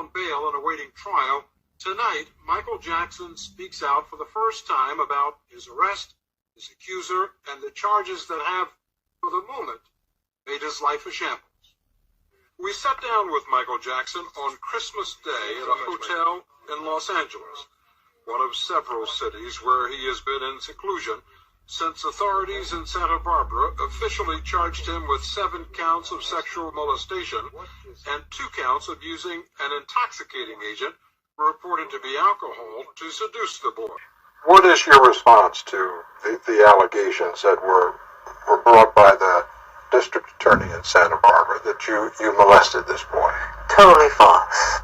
on bail and awaiting trial, tonight Michael Jackson speaks out for the first time about his arrest, his accuser, and the charges that have, for the moment, made his life a shambles. We sat down with Michael Jackson on Christmas Day at a hotel in Los Angeles, one of several cities where he has been in seclusion since authorities in Santa Barbara officially charged him with 7 counts of sexual molestation and 2 counts of using an intoxicating agent reported to be alcohol to seduce the boy. What is your response to the allegations that were brought by the district attorney in Santa Barbara that you molested this boy? Totally false.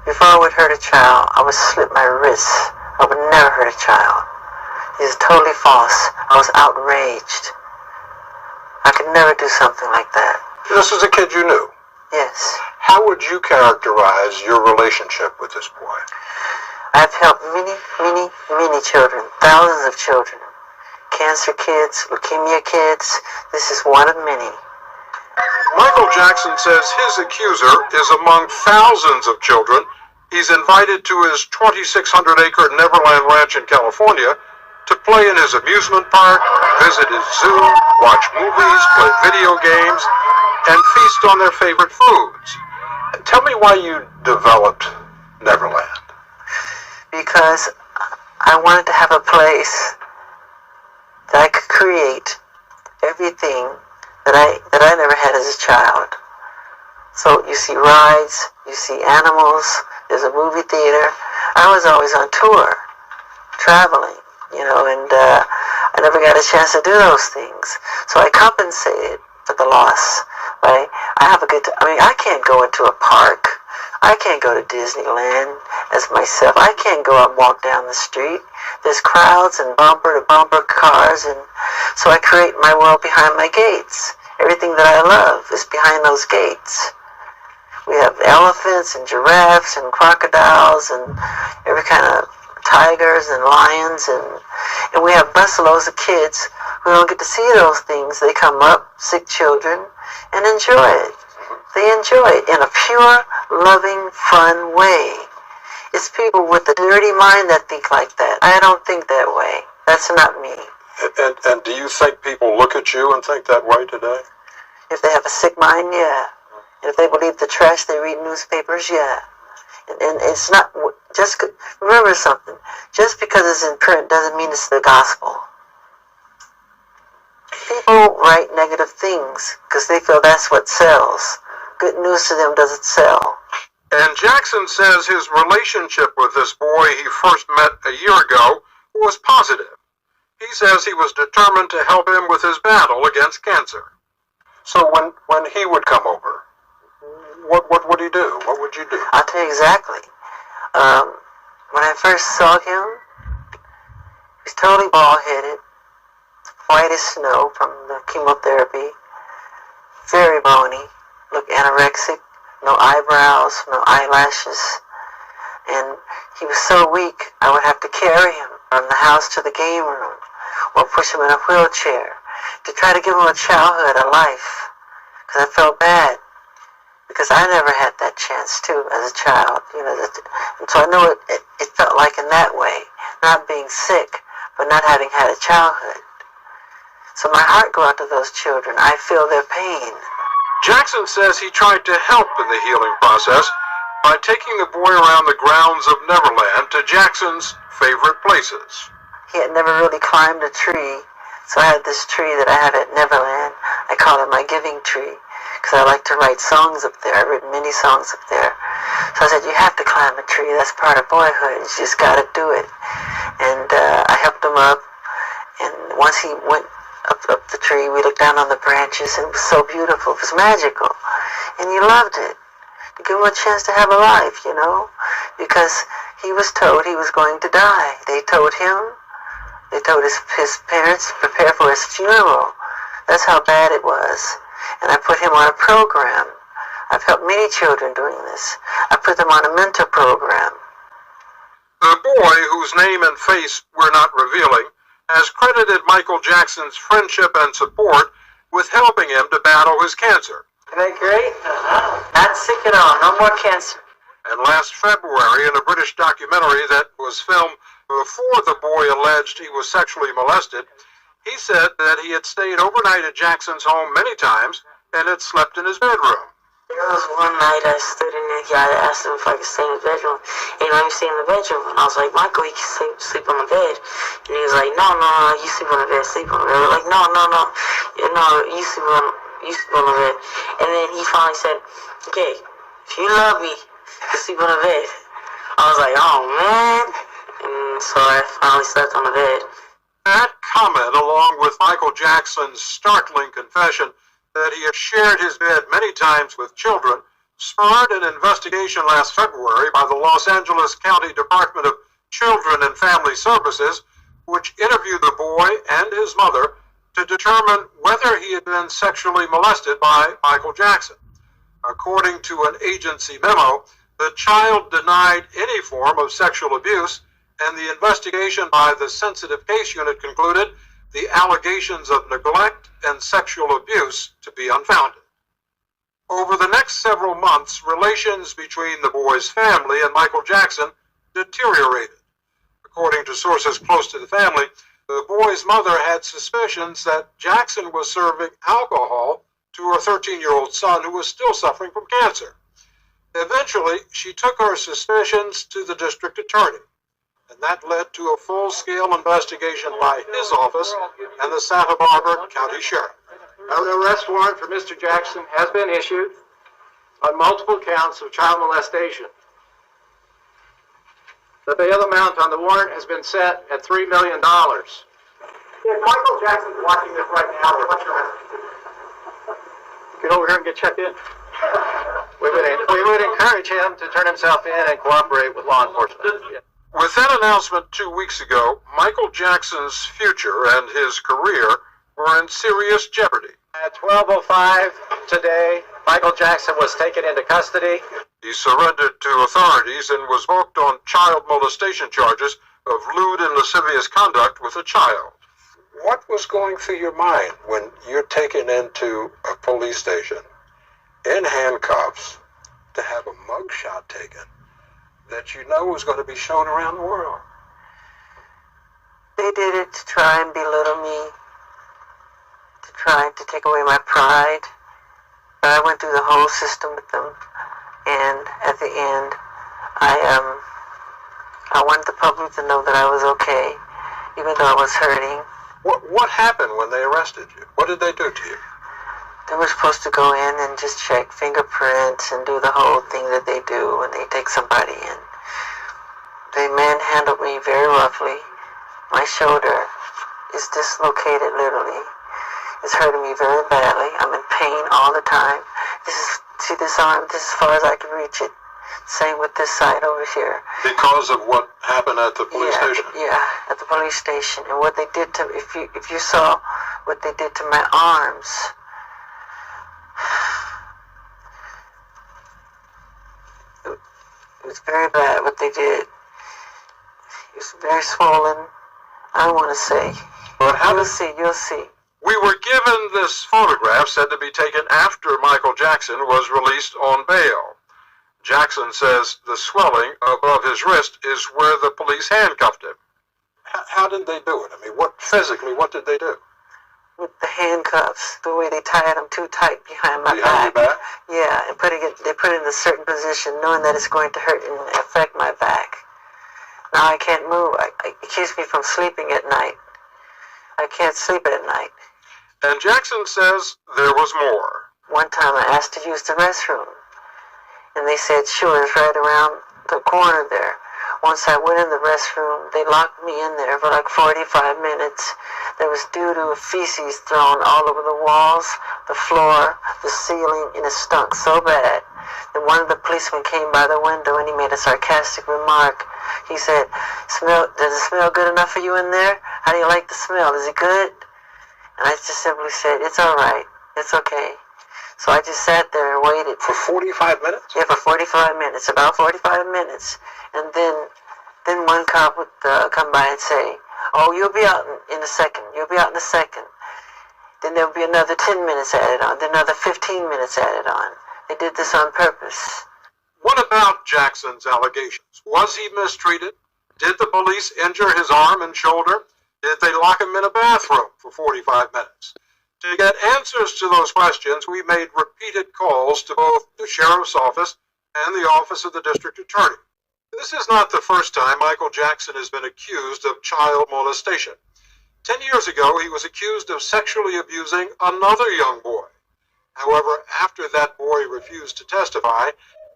Before I would hurt a child, I would slit my wrists. I would never hurt a child. It is totally false. I was outraged. I could never do something like that. This is a kid you knew? Yes. How would you characterize your relationship with this boy? I've helped many children, thousands of children. Cancer kids, leukemia kids. This is one of many. Michael Jackson says his accuser is among thousands of children he's invited to his 2,600-acre Neverland Ranch in California to play in his amusement park, visit his zoo, watch movies, play video games, and feast on their favorite foods. Tell me why you developed Neverland. Because I wanted to have a place that I could create everything that I never had as a child. So you see rides, you see animals, there's a movie theater. I was always on tour, traveling, and I never got a chance to do those things. So I compensated for the loss. Right? I can't go into a park. I can't go to Disneyland as myself. I can't go out and walk down the street. There's crowds and bumper-to-bumper cars, and so I create my world behind my gates. Everything that I love is behind those gates. We have elephants and giraffes and crocodiles and every kind of tigers and lions, and we have busloads of kids who don't get to see those things. They come up, sick children, and enjoy it. They enjoy it in a pure, loving, fun way. It's people with a dirty mind that think like that. I don't think that way. That's not me. And do you think people look at you and think that way today? If they have a sick mind, yeah. And if they believe the trash they read newspapers, yeah. And it's not, remember something. Just because it's in print doesn't mean it's the gospel. People write negative things because they feel that's what sells. Good news to them doesn't sell. And Jackson says his relationship with this boy he first met a year ago was positive. He says he was determined to help him with his battle against cancer. So when he would come over, what would he do? What would you do? I'll tell you exactly. When I first saw him, he's totally bald-headed, white as snow from the chemotherapy, very bony, looked anorexic, no eyebrows, no eyelashes, and he was so weak I would have to carry him from the house to the game room or push him in a wheelchair to try to give him a childhood, a life, because I felt bad. Because I never had that chance, too, as a child. And so I know it felt like in that way, not being sick, but not having had a childhood. So my heart goes out to those children. I feel their pain. Jackson says he tried to help in the healing process by taking the boy around the grounds of Neverland to Jackson's favorite places. He had never really climbed a tree, so I had this tree that I have at Neverland. I call it my giving tree, because I like to write songs up there. I've written many songs up there. So I said, you have to climb a tree. That's part of boyhood. You just got to do it. And I helped him up. And once he went up the tree, we looked down on the branches, and it was so beautiful. It was magical. And he loved it. To give him a chance to have a life, because he was told he was going to die. They told him, they told his parents to prepare for his funeral. That's how bad it was. And I put him on a program. I've helped many children doing this. I put them on a mentor program. The boy, whose name and face we're not revealing, has credited Michael Jackson's friendship and support with helping him to battle his cancer. Isn't that great? Not sick at all. No more cancer. And last February, in a British documentary that was filmed before the boy alleged he was sexually molested, he said that he had stayed overnight at Jackson's home many times and had slept in his bedroom. There was one night I stood in there, I asked him if I could stay in his bedroom. He let me stay in the bedroom. And I was like, Michael, you can sleep on the bed. And he was like, no, you sleep on the bed, sleep on the bed. I was like, no, you sleep on the bed. And then he finally said, okay, if you love me, you sleep on the bed. I was like, oh, man. And so I finally slept on the bed. That comment, along with Michael Jackson's startling confession that he had shared his bed many times with children, spurred an investigation last February by the Los Angeles County Department of Children and Family Services, which interviewed the boy and his mother to determine whether he had been sexually molested by Michael Jackson. According to an agency memo, the child denied any form of sexual abuse, and the investigation by the Sensitive Case Unit concluded the allegations of neglect and sexual abuse to be unfounded. Over the next several months, relations between the boy's family and Michael Jackson deteriorated. According to sources close to the family, the boy's mother had suspicions that Jackson was serving alcohol to her 13-year-old son, who was still suffering from cancer. Eventually, she took her suspicions to the district attorney, and that led to a full-scale investigation by his office and the Santa Barbara County Sheriff. An arrest warrant for Mr. Jackson has been issued on multiple counts of child molestation. The bail amount on the warrant has been set at $3 million. If Michael Jackson's watching this right now, what's your message? Get over here and get checked in. We would encourage him to turn himself in and cooperate with law enforcement. With that announcement 2 weeks ago, Michael Jackson's future and his career were in serious jeopardy. At 12:05 today, Michael Jackson was taken into custody. He surrendered to authorities and was booked on child molestation charges of lewd and lascivious conduct with a child. What was going through your mind when you're taken into a police station in handcuffs to have a mugshot taken that you know was going to be shown around the world? They did it to try and belittle me, to try to take away my pride. But I went through the whole system with them, and at the end, I wanted the public to know that I was okay, even though I was hurting. What happened when they arrested you? What did they do to you? They were supposed to go in and just check fingerprints and do the whole thing that they do when they take somebody in. They manhandled me very roughly. My shoulder is dislocated literally. It's hurting me very badly. I'm in pain all the time. See this arm? This is as far as I can reach it. Same with this side over here. Because of what happened at the police station? Yeah, at the police station. And what they did to, if you saw what they did to my arms, it was very bad what they did. It was very swollen. I don't want to say. But You'll see. We were given this photograph said to be taken after Michael Jackson was released on bail. Jackson says the swelling above his wrist is where the police handcuffed him. How did they do it? I mean, what did they do? With the handcuffs, the way they tied them too tight behind my Behind back. your back? Yeah, and they put it in a certain position, knowing that it's going to hurt and affect my back. Now I can't move. It keeps me from sleeping at night. I can't sleep at night. And Jackson says there was more. One time I asked to use the restroom, and they said, sure, it's right around the corner there. Once I went in the restroom, they locked me in there for like 45 minutes. There was doo-doo, feces thrown all over the walls, the floor, the ceiling, and it stunk so bad that one of the policemen came by the window and he made a sarcastic remark. He said, does it smell good enough for you in there? How do you like the smell? Is it good? And I just simply said, it's all right. It's okay. So I just sat there and waited. For 45 minutes? Yeah, for 45 minutes, about 45 minutes. And then one cop would come by and say, oh, you'll be out in a second. You'll be out in a second. Then there'll be another 10 minutes added on, then another 15 minutes added on. They did this on purpose. What about Jackson's allegations? Was he mistreated? Did the police injure his arm and shoulder? Did they lock him in a bathroom for 45 minutes? To get answers to those questions, we made repeated calls to both the sheriff's office and the office of the district attorney. This is not the first time Michael Jackson has been accused of child molestation. 10 years ago, he was accused of sexually abusing another young boy. However, after that boy refused to testify,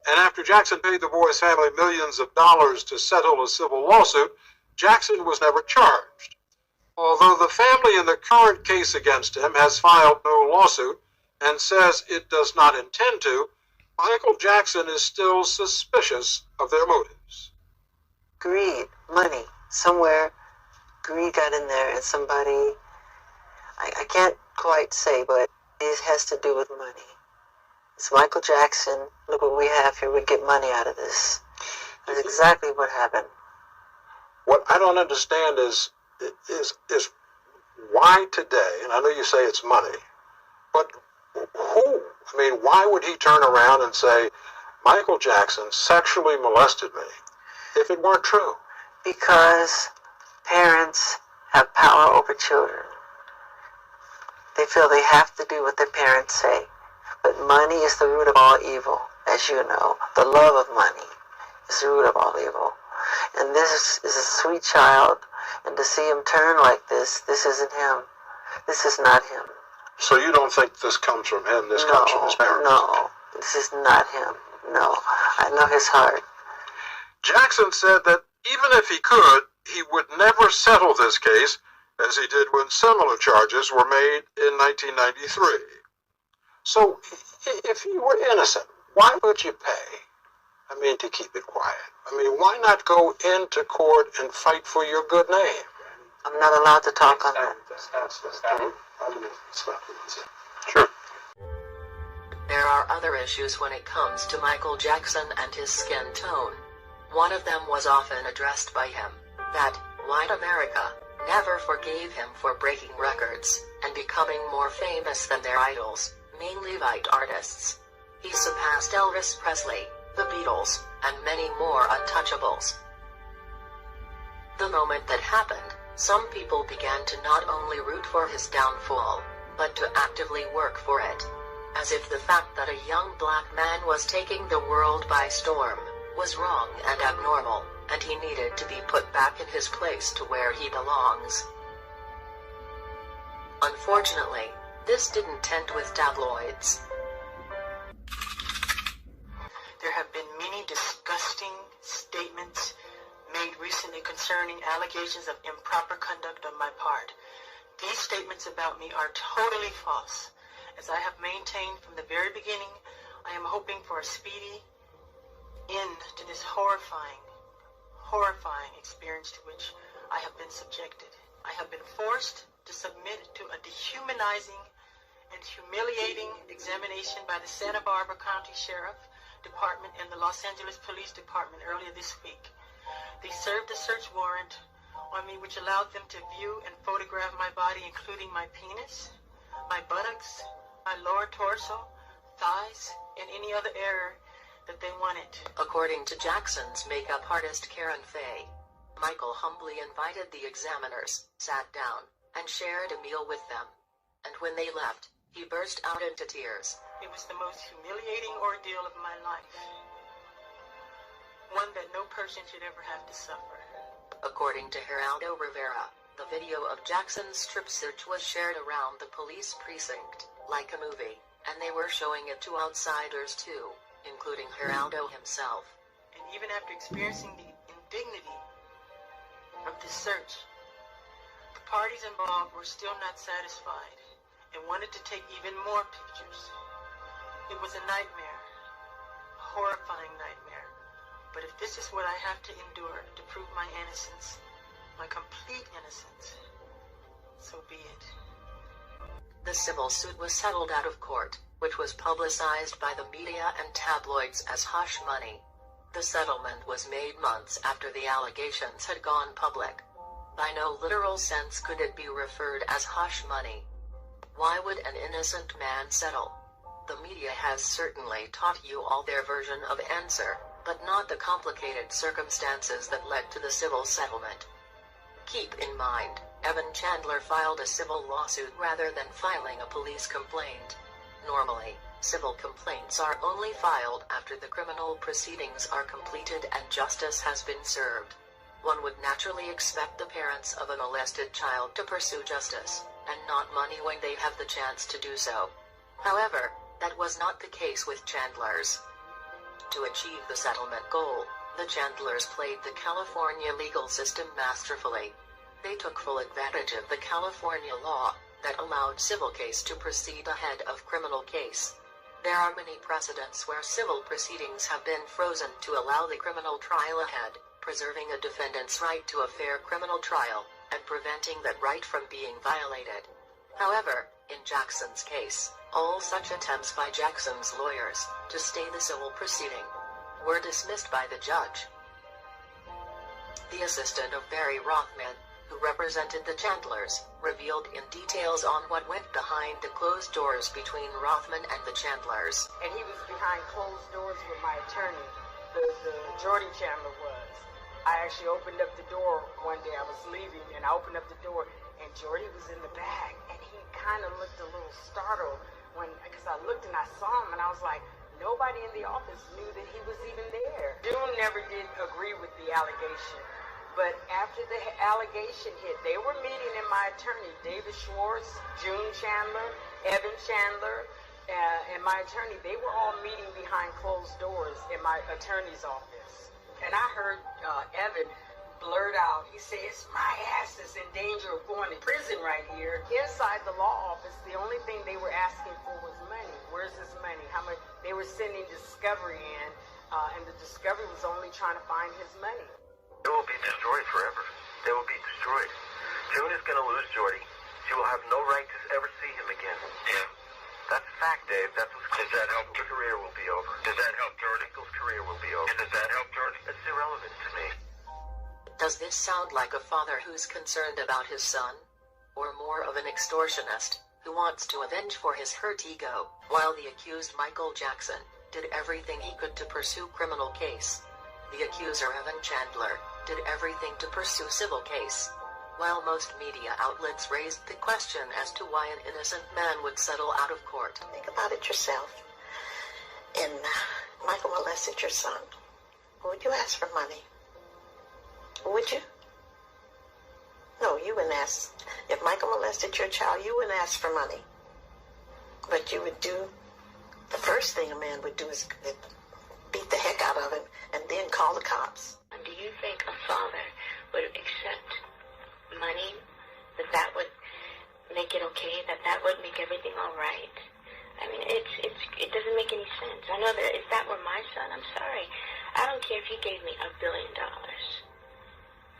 and after Jackson paid the boy's family millions of dollars to settle a civil lawsuit, Jackson was never charged. Although the family in the current case against him has filed no lawsuit and says it does not intend to, Michael Jackson is still suspicious of their motives. Greed, money, somewhere greed got in there and somebody, I can't quite say, but it has to do with money. It's Michael Jackson. Look what we have here. We get money out of this. That's exactly what happened. What I don't understand is why today, and I know you say it's money, but who? I mean, why would he turn around and say, Michael Jackson sexually molested me, if it weren't true? Because parents have power over children. They feel they have to do what their parents say. But money is the root of all evil, as you know. The love of money is the root of all evil. And this is a sweet child, and to see him turn like this isn't him. This is not him. So you don't think this comes from him, this comes from his parents? No, this is not him. No, I know his heart. Jackson said that even if he could, he would never settle this case, as he did when similar charges were made in 1993. So, if you were innocent, why would you pay? I mean, to keep it quiet. I mean, why not go into court and fight for your good name? I'm not allowed to talk on that. Sure. There are other issues when it comes to Michael Jackson and his skin tone. One of them was often addressed by him, that white America never forgave him for breaking records and becoming more famous than their idols, mainly white artists. He surpassed Elvis Presley, the Beatles, and many more untouchables. The moment that happened, some people began to not only root for his downfall, but to actively work for it. As if the fact that a young black man was taking the world by storm was wrong and abnormal, and he needed to be put back in his place to where he belongs. Unfortunately, this didn't end with tabloids. There have been many disgusting statements made recently concerning allegations of improper conduct on my part. These statements about me are totally false. As I have maintained from the very beginning, I am hoping for a speedy end to this horrifying experience to which I have been subjected. I have been forced to submit to a dehumanizing and humiliating examination by the Santa Barbara County Sheriff Department and the Los Angeles Police Department earlier this week. They served a search warrant on me which allowed them to view and photograph my body, including my penis, my buttocks, my lower torso, thighs, and any other area that they wanted. According to Jackson's makeup artist Karen Faye, Michael humbly invited the examiners, sat down, and shared a meal with them. And when they left, he burst out into tears. It was the most humiliating ordeal of my life. One that no person should ever have to suffer. According to Geraldo Rivera, the video of Jackson's strip search was shared around the police precinct, like a movie, and they were showing it to outsiders too, including Geraldo himself. And even after experiencing the indignity of this search, the parties involved were still not satisfied and wanted to take even more pictures. It was a nightmare, a horrifying nightmare. But if this is what I have to endure to prove my innocence, my complete innocence, so be it. The civil suit was settled out of court, which was publicized by the media and tabloids as hush money. The settlement was made months after the allegations had gone public. By no literal sense could it be referred as hush money. Why would an innocent man settle? The media has certainly taught you all their version of answer, but not the complicated circumstances that led to the civil settlement. Keep in mind, Evan Chandler filed a civil lawsuit rather than filing a police complaint. Normally, civil complaints are only filed after the criminal proceedings are completed and justice has been served. One would naturally expect the parents of a molested child to pursue justice, and not money when they have the chance to do so. However, that was not the case with Chandler's. To achieve the settlement goal, the Chandlers played the California legal system masterfully. They took full advantage of the California law that allowed civil case to proceed ahead of criminal case. There are many precedents where civil proceedings have been frozen to allow the criminal trial ahead, preserving a defendant's right to a fair criminal trial, and preventing that right from being violated. However, in Jackson's case, all such attempts by Jackson's lawyers to stay the civil proceeding were dismissed by the judge. The assistant of Barry Rothman, who represented the Chandlers, revealed in details on what went behind the closed doors between Rothman and the Chandlers. And he was behind closed doors with my attorney, the Jordy Chandler was. I actually opened up the door one day. I was leaving, and I opened up the door, and Jordy was in the back, and he kind of looked a little startled because I looked and I saw him, and I was like, nobody in the office knew that he was even there. June never did agree with the allegation, but after the allegation hit, they were meeting in my attorney, David Schwartz, June Chandler, Evan Chandler, and my attorney. They were all meeting behind closed doors in my attorney's office. And I heard Evan blurt out, he says, my ass is in danger of going to prison right here. Inside the law office, the only thing they were asking for was money. Where's this money? How much? They were sending discovery in, and the discovery was only trying to find his money. They will be destroyed forever. They will be destroyed. June is going to lose Jordy. She will have no right to ever see him again. Yeah. That's a fact, Dave. That's what's going to happen. Does that help? Her career will be over. Does that help Jordy? Michael's career will be over. And does that help Jordy? It's irrelevant to me. Does this sound like a father who's concerned about his son? Or more of an extortionist who wants to avenge for his hurt ego, while the accused Michael Jackson did everything he could to pursue criminal case? The accuser Evan Chandler did everything to pursue civil case, while most media outlets raised the question as to why an innocent man would settle out of court. Think about it yourself. And Michael molested your son. Would you ask for money? Would you? No, you wouldn't ask. If Michael molested your child, you wouldn't ask for money. But you would do, the first thing a man would do is beat the heck out of him and then call the cops. Do you think a father would accept money, that would make it okay, that would make everything all right? I mean, it doesn't make any sense. I know that if that were my son, I'm sorry. I don't care if you gave me $1 billion.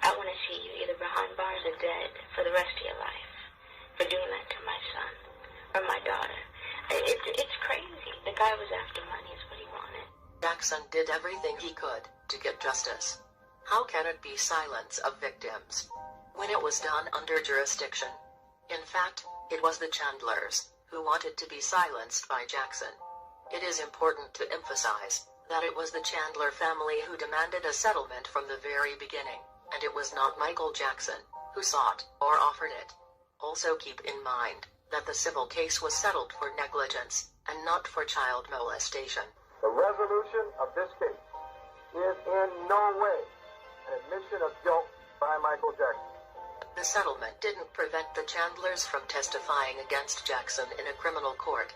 I want to see you either behind bars or dead for the rest of your life for doing that to my son or my daughter. It's crazy. The guy was after money is what he wanted. Jackson did everything he could to get justice. How can it be silence of victims when it was done under jurisdiction? In fact, it was the Chandlers who wanted to be silenced by Jackson. It is important to emphasize that it was the Chandler family who demanded a settlement from the very beginning, and it was not Michael Jackson who sought or offered it. Also keep in mind that the civil case was settled for negligence and not for child molestation. The resolution of this case is in no way an admission of guilt by Michael Jackson. The settlement didn't prevent the Chandlers from testifying against Jackson in a criminal court,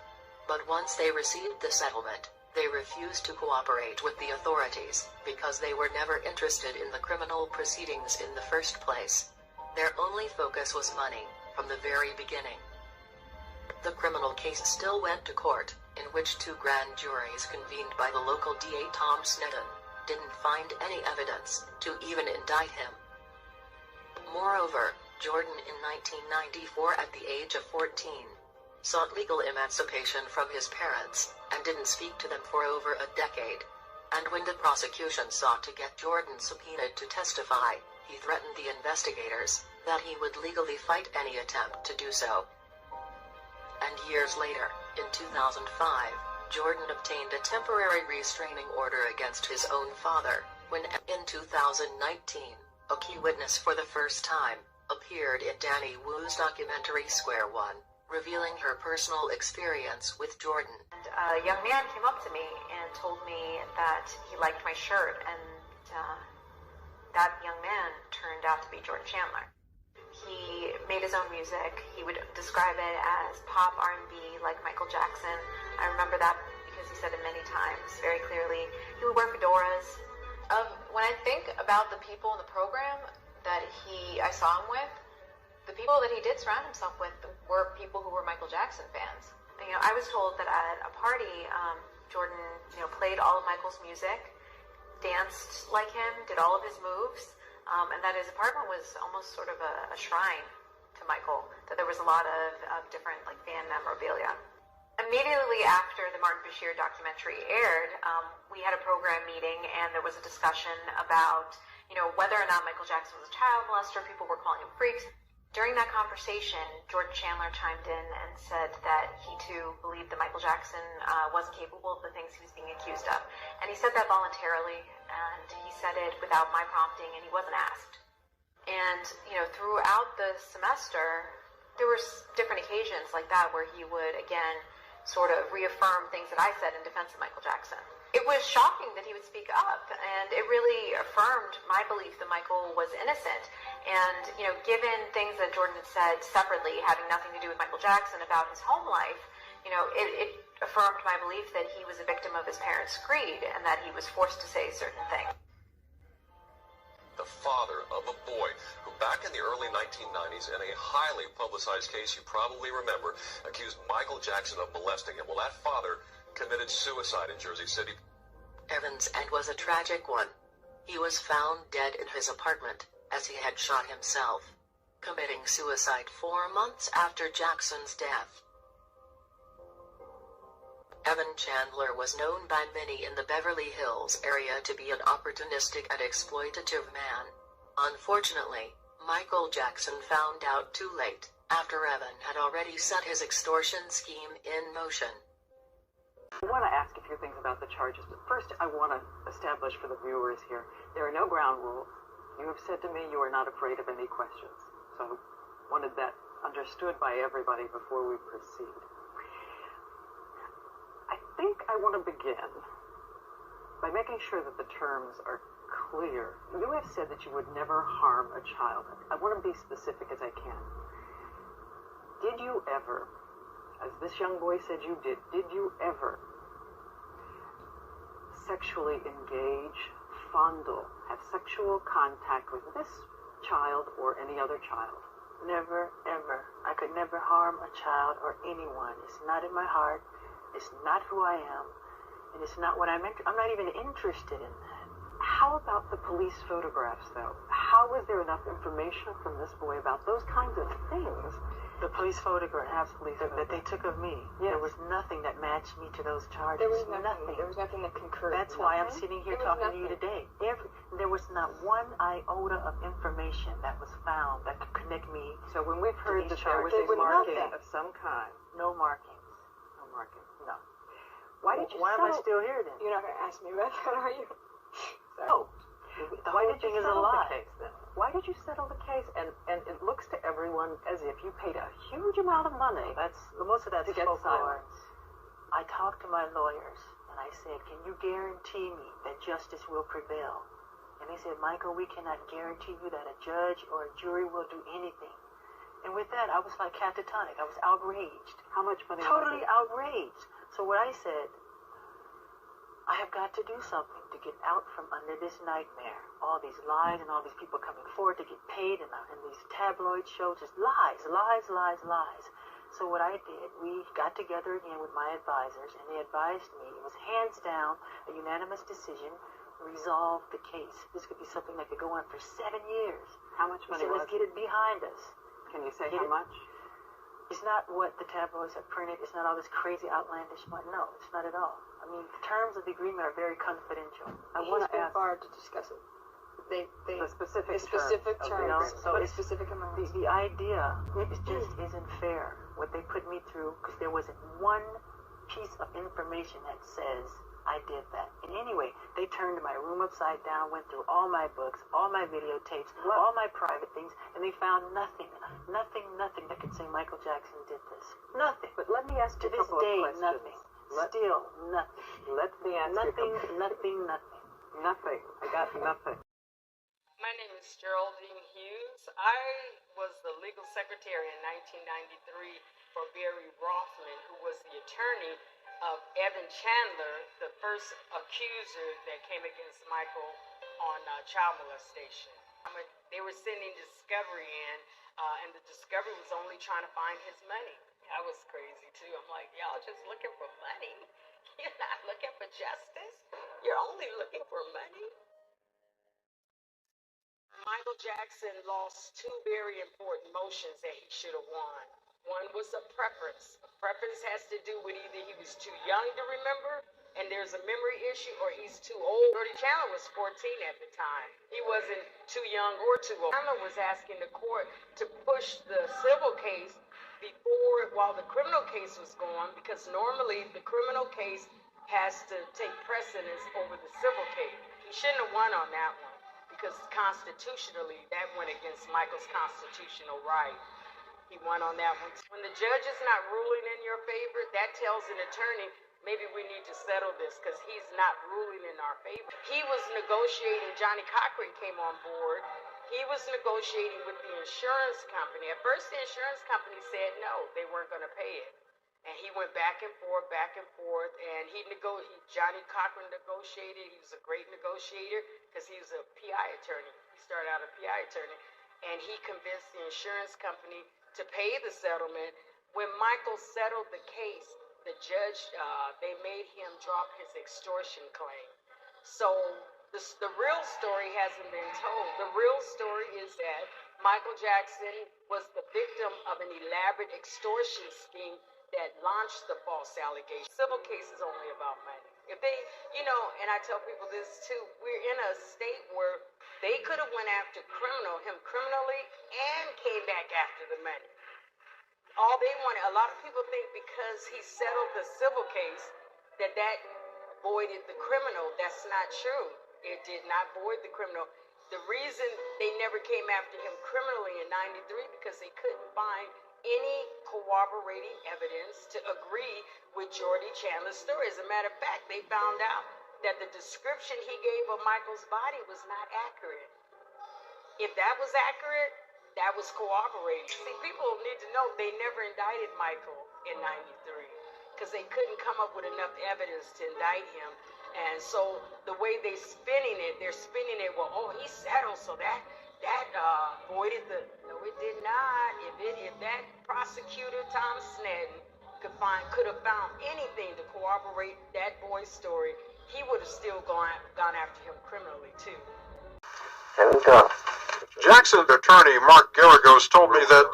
but once they received the settlement, they refused to cooperate with the authorities because they were never interested in the criminal proceedings in the first place. Their only focus was money from the very beginning. The criminal case still went to court, in which 2 grand juries convened by the local DA Tom Sneddon didn't find any evidence to even indict him. Moreover, Jordan in 1994 at the age of 14 sought legal emancipation from his parents and didn't speak to them for over a decade. And when the prosecution sought to get Jordan subpoenaed to testify, he threatened the investigators that he would legally fight any attempt to do so. And years later, in 2005, Jordan obtained a temporary restraining order against his own father when, in 2019, a key witness for the first time appeared in Danny Wu's documentary Square One, revealing her personal experience with Jordan. And a young man came up to me and told me that he liked my shirt, and that young man turned out to be Jordan Chandler. He made his own music. He would describe it as pop R&B like Michael Jackson. I remember that because he said it many times very clearly. He would wear fedoras. When I think about the people in the program that I saw him with, the people that he did surround himself with were people who were Michael Jackson fans. You know, I was told that at a party, Jordan, played all of Michael's music, danced like him, did all of his moves, and that his apartment was almost sort of a shrine to Michael, that there was a lot of different fan memorabilia. Immediately after the Martin Bashir documentary aired, we had a program meeting, and there was a discussion about, whether or not Michael Jackson was a child molester. People were calling him freaks. During that conversation, Jordan Chandler chimed in and said that he too believed that Michael Jackson wasn't capable of the things he was being accused of. And he said that voluntarily, and he said it without my prompting, and he wasn't asked. And, throughout the semester, there were different occasions like that where he would, again, sort of reaffirm things that I said in defense of Michael Jackson. It was shocking that he would speak up, and it really affirmed my belief that Michael was innocent. And, given things that Jordan had said separately, having nothing to do with Michael Jackson, about his home life, it affirmed my belief that he was a victim of his parents' greed and that he was forced to say certain things. The father of a boy who back in the early 1990s in a highly publicized case you probably remember accused Michael Jackson of molesting him. Well, that father committed suicide in Jersey City. Evans' end was a tragic one. He was found dead in his apartment as he had shot himself, committing suicide 4 months after Jackson's death. Evan Chandler was known by many in the Beverly Hills area to be an opportunistic and exploitative man. Unfortunately, Michael Jackson found out too late, after Evan had already set his extortion scheme in motion. I want to ask a few things about the charges, but first I want to establish for the viewers here, there are no ground rules. You have said to me you are not afraid of any questions, so wanted that understood by everybody before we proceed. I think I want to begin by making sure that the terms are clear. You have said that you would never harm a child. I want to be specific as I can. Did you ever, as this young boy said you did you ever sexually engage, fondle, have sexual contact with this child or any other child? Never, ever. I could never harm a child or anyone. It's not in my heart. It's not who I am, and it's not what I'm not even interested in that. How about the police photographs, though? How was there enough information from this boy about those kinds of things? The police photographs that they took of me. Yes. There was nothing that matched me to those charges. There was nothing. There was nothing that concurred. That's why I'm sitting here talking to you today. There was not one iota of information that was found that could connect me. So when we've heard that there was a marking of some kind, no markings. No marking. No. Why did you? Why am I still here then? You're not going to ask me about that, are you? No. The whole thing is a lie. The case, then? Why did you settle the case? And it looks to everyone as if you paid a huge amount of money. Most of that's to get folklore. silence. I talked to my lawyers and I said, "Can you guarantee me that justice will prevail?" And they said, "Michael, we cannot guarantee you that a judge or a jury will do anything." And with that, I was like catatonic. I was outraged. How much money? Totally outraged. So what I said, I have got to do something to get out from under this nightmare. All these lies and all these people coming forward to get paid and these tabloid shows, just lies, lies, lies, lies. So what I did, we got together again with my advisors, and they advised me, it was hands down, a unanimous decision, resolve the case. This could be something that could go on for 7 years. How much money So was let's get it behind us. Can you say how much? It's not what the tabloids have printed. It's not all this crazy outlandish money. No, it's not at all. I mean, the terms of the agreement are very confidential. I want to ask barred to discuss it. the specific terms, so but specific amounts. The idea just isn't fair. What they put me through, because there wasn't one piece of information that says I did that. And anyway, they turned my room upside down, went through all my books, all my videotapes, all my private things, and they found nothing that could say Michael Jackson did this. Nothing. But let me ask you to this day, nothing. Still nothing. Let me ask nothing, you nothing. Nothing. I got nothing. My name is Geraldine Hughes. I was the legal secretary in 1993 for Barry Rothman, who was the attorney of Evan Chandler, the first accuser that came against Michael on child molestation. They were sending discovery in, and the discovery was only trying to find his money. That was crazy too. I'm like, y'all just looking for money? You're not looking for justice? You're only looking for money? Michael Jackson lost two very important motions that he should have won. One was a preference. A preference has to do with either he was too young to remember, and there's a memory issue, or he's too old. Jordy Chandler was 14 at the time. He wasn't too young or too old. Chandler was asking the court to push the civil case while the criminal case was going, because normally the criminal case has to take precedence over the civil case. He shouldn't have won on that one, because constitutionally that went against Michael's constitutional right. He won on that one. When the judge is not ruling in your favor, that tells an attorney, maybe we need to settle this because he's not ruling in our favor. He was negotiating, Johnny Cochran came on board. He was negotiating with the insurance company. At first, the insurance company said no, they weren't going to pay it. And he went back and forth, and Johnny Cochran negotiated. He was a great negotiator because he was a PI attorney. He started out a PI attorney. And he convinced the insurance company to pay the settlement. When Michael settled the case, the judge, they made him drop his extortion claim. So the real story hasn't been told. The real story is that Michael Jackson was the victim of an elaborate extortion scheme that launched the false allegation. Civil case is only about money. If they, and I tell people this too, we're in a state where they could have went after him criminally and came back after the money. All they wanted, a lot of people think because he settled the civil case that voided the criminal. That's not true. It did not void the criminal. The reason they never came after him criminally in 93 because they couldn't find any corroborating evidence to agree with Jordy Chandler's story. As a matter of fact, they found out that the description he gave of Michael's body was not accurate. If that was accurate, that was corroborated. See, people need to know they never indicted Michael in 93 because they couldn't come up with enough evidence to indict him. And so the way they're spinning it, well, he settled, so that voided the. No, it did not. If that prosecutor, Tom Snedden, could have found anything to corroborate that boy's story, he would have still gone after him criminally too. There we go. Jackson's attorney, Mark Garagos, told me that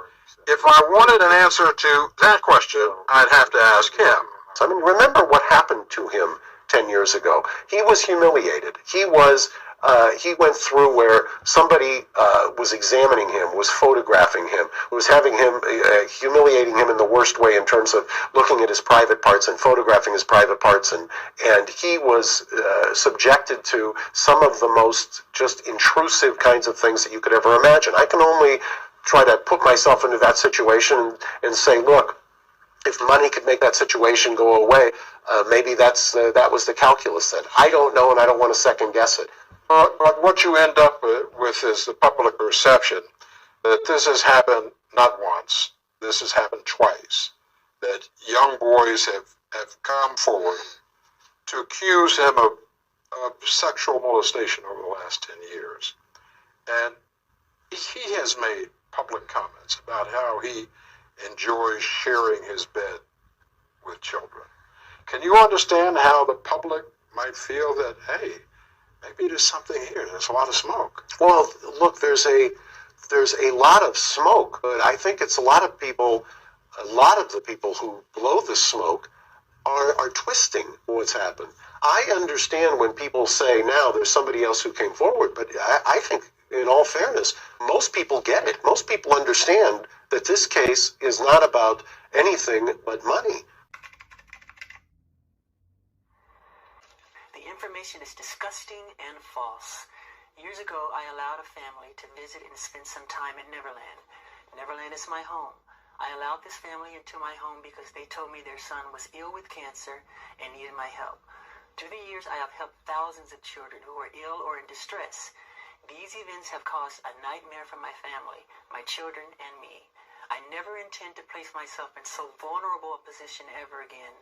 if I wanted an answer to that question, I'd have to ask him. I mean, remember what happened to him 10 years ago. He was humiliated. He went through where somebody was examining him, was photographing him, was having him, humiliating him in the worst way in terms of looking at his private parts and photographing his private parts, and he was subjected to some of the most just intrusive kinds of things that you could ever imagine. I can only try to put myself into that situation and say, look, if money could make that situation go away, maybe that was the calculus then. I don't know, and I don't want to second guess it. But what you end up with is the public perception that this has happened not once, this has happened twice, that young boys have come forward to accuse him of sexual molestation over the last 10 years. And he has made public comments about how he enjoys sharing his bed with children. Can you understand how the public might feel that, hey, maybe there's something here, there's a lot of smoke? Well, look, there's a lot of smoke, but I think it's a lot of the people who blow the smoke are twisting what's happened. I understand when people say now there's somebody else who came forward, but I think in all fairness, most people get it. Most people understand that this case is not about anything but money. information is disgusting and false. Years ago, I allowed a family to visit and spend some time at Neverland. Neverland is my home. I allowed this family into my home because they told me their son was ill with cancer and needed my help. Through the years, I have helped thousands of children who are ill or in distress. These events have caused a nightmare for my family, my children, and me. I never intend to place myself in so vulnerable a position ever again.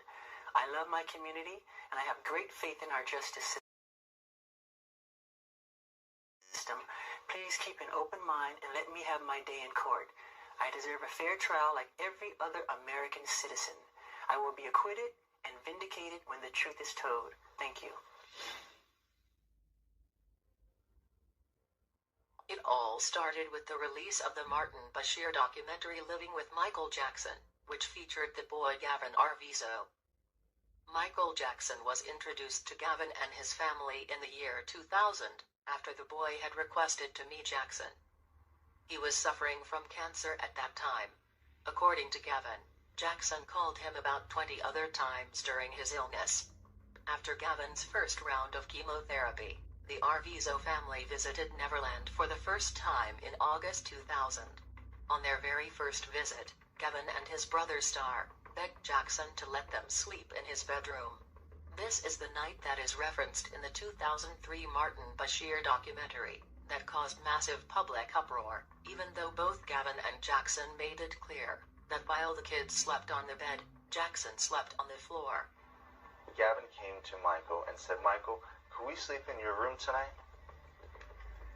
I love my community, and I have great faith in our justice system. Please keep an open mind and let me have my day in court. I deserve a fair trial like every other American citizen. I will be acquitted and vindicated when the truth is told. Thank you. It all started with the release of the Martin Bashir documentary Living with Michael Jackson, which featured the boy Gavin Arvizo. Michael Jackson was introduced to Gavin and his family in the year 2000, after the boy had requested to meet Jackson. He was suffering from cancer at that time. According to Gavin, Jackson called him about 20 other times during his illness. After Gavin's first round of chemotherapy, the Arvizo family visited Neverland for the first time in August 2000. On their very first visit, Gavin and his brother Star begged Jackson to let them sleep in his bedroom. This is the night that is referenced in the 2003 Martin Bashir documentary that caused massive public uproar, even though both Gavin and Jackson made it clear that while the kids slept on the bed, Jackson slept on the floor. Gavin came to Michael and said, "Michael, could we sleep in your room tonight?"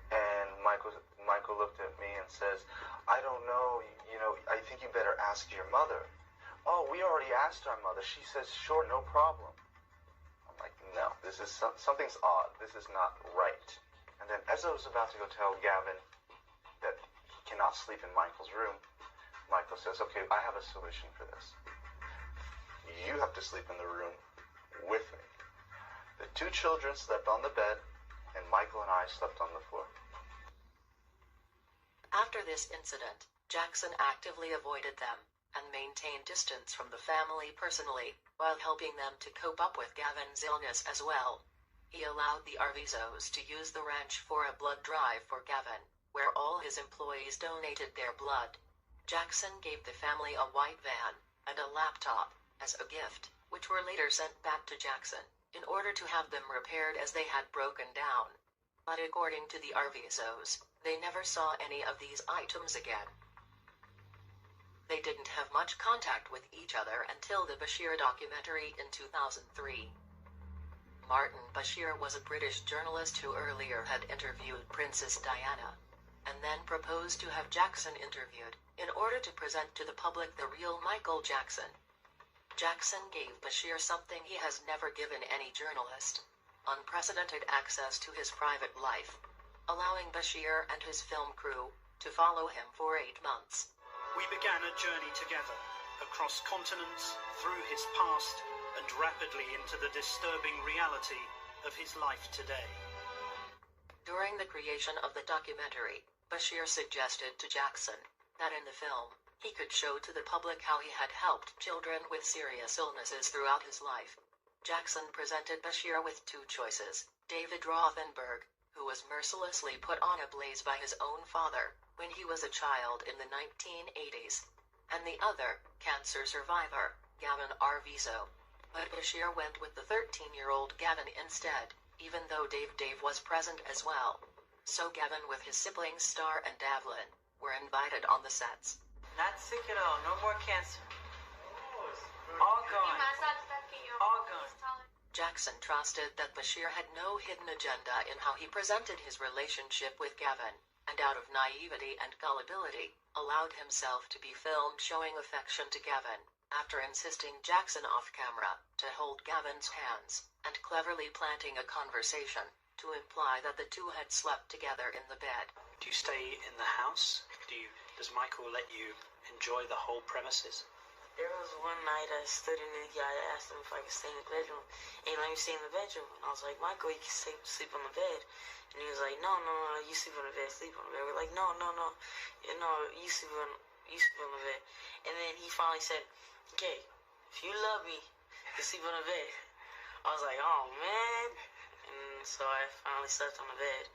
And Michael looked at me and says, "I don't know, I think you better ask your mother." "Oh, we already asked our mother. She says, sure, no problem." I'm like, no, this is something's odd. This is not right. And then as I was about to go tell Gavin that he cannot sleep in Michael's room, Michael says, "Okay, I have a solution for this. You have to sleep in the room with me." The two children slept on the bed, and Michael and I slept on the floor. After this incident, Jackson actively avoided them and maintained distance from the family personally, while helping them to cope up with Gavin's illness as well. He allowed the Arvizos to use the ranch for a blood drive for Gavin, where all his employees donated their blood. Jackson gave the family a white van and a laptop as a gift, which were later sent back to Jackson, in order to have them repaired as they had broken down. But according to the Arvizos, they never saw any of these items again. They didn't have much contact with each other until the Bashir documentary in 2003. Martin Bashir was a British journalist who earlier had interviewed Princess Diana, and then proposed to have Jackson interviewed, in order to present to the public the real Michael Jackson. Jackson gave Bashir something he has never given any journalist: unprecedented access to his private life, allowing Bashir and his film crew to follow him for 8 months. We began a journey together, across continents, through his past, and rapidly into the disturbing reality of his life today. During the creation of the documentary, Bashir suggested to Jackson that in the film, he could show to the public how he had helped children with serious illnesses throughout his life. Jackson presented Bashir with two choices: David Rothenberg, who was mercilessly put on a blaze by his own father when he was a child in the 1980s, and the other, cancer survivor, Gavin Arvizo. But Bashir went with the 13-year-old Gavin instead, even though Dave was present as well. So Gavin with his siblings Star and Davlin were invited on the sets. Not sick at all. No more cancer. All gone. All gone. Jackson trusted that Bashir had no hidden agenda in how he presented his relationship with Gavin, and out of naivety and gullibility, allowed himself to be filmed showing affection to Gavin, after insisting Jackson off camera to hold Gavin's hands, and cleverly planting a conversation to imply that the two had slept together in the bed. Do you stay in the house? Does Michael let you enjoy the whole premises? There was one night I stood in the guy asked him if I could stay in the bedroom. And he let me stay in the bedroom. And I was like, "Michael, you can sleep on the bed." And he was like, no, you sleep on the bed, sleep on the bed. We're like, no, you sleep on the bed. And then he finally said, "Okay, if you love me, you sleep on the bed." I was like, oh man. and so I finally slept on the bed.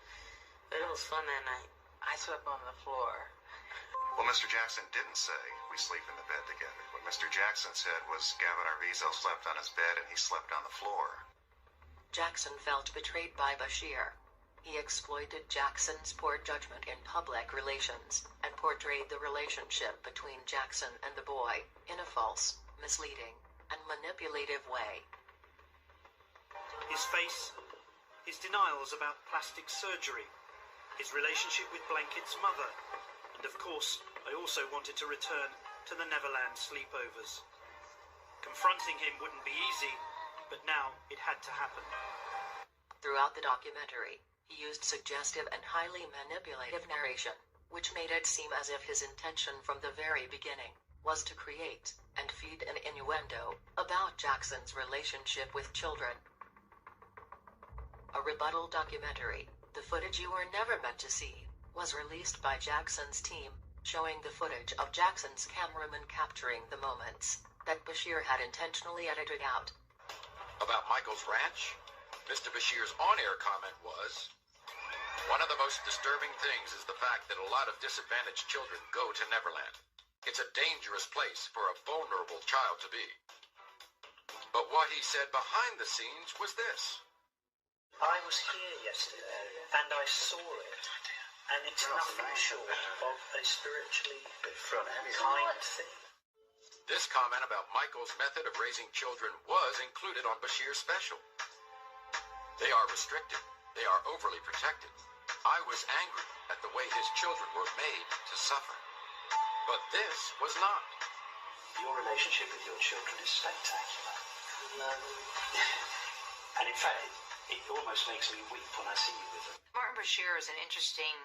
But it was fun that night. I slept on the floor. Well, Mr. Jackson didn't say we sleep in the bed together. What Mr. Jackson said was Gavin Arvizo slept on his bed and he slept on the floor. Jackson felt betrayed by Bashir. He exploited Jackson's poor judgment in public relations and portrayed the relationship between Jackson and the boy in a false, misleading, and manipulative way. His face, his denials about plastic surgery, his relationship with Blanket's mother, and of course, I also wanted to return to the Neverland sleepovers. Confronting him wouldn't be easy, but now it had to happen. Throughout the documentary, he used suggestive and highly manipulative narration, which made it seem as if his intention from the very beginning was to create and feed an innuendo about Jackson's relationship with children. A rebuttal documentary, The Footage You Were Never Meant to See, was released by Jackson's team, showing the footage of Jackson's cameraman capturing the moments that Bashir had intentionally edited out. About Michael's ranch, Mr. Bashir's on-air comment was, "One of the most disturbing things is the fact that a lot of disadvantaged children go to Neverland. It's a dangerous place for a vulnerable child to be." But what he said behind the scenes was this. I was here yesterday and I saw it, and it's nothing short of a spiritually kind thing. This comment about Michael's method of raising children was included on Bashir's special. They are restricted. They are overly protected. I was angry at the way his children were made to suffer. But this was not. Your relationship with your children is spectacular. And in fact, it almost makes me weep when I see you with them. Martin Bashir is an interesting